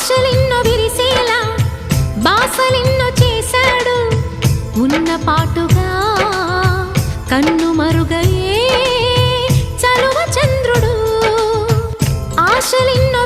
ఆశలెన్నో విరిసేలా బాసలెన్నో చేశాడు ఉన్న పాటుగా కన్ను మరుగయే చలువ చంద్రుడు ఆశలెన్నో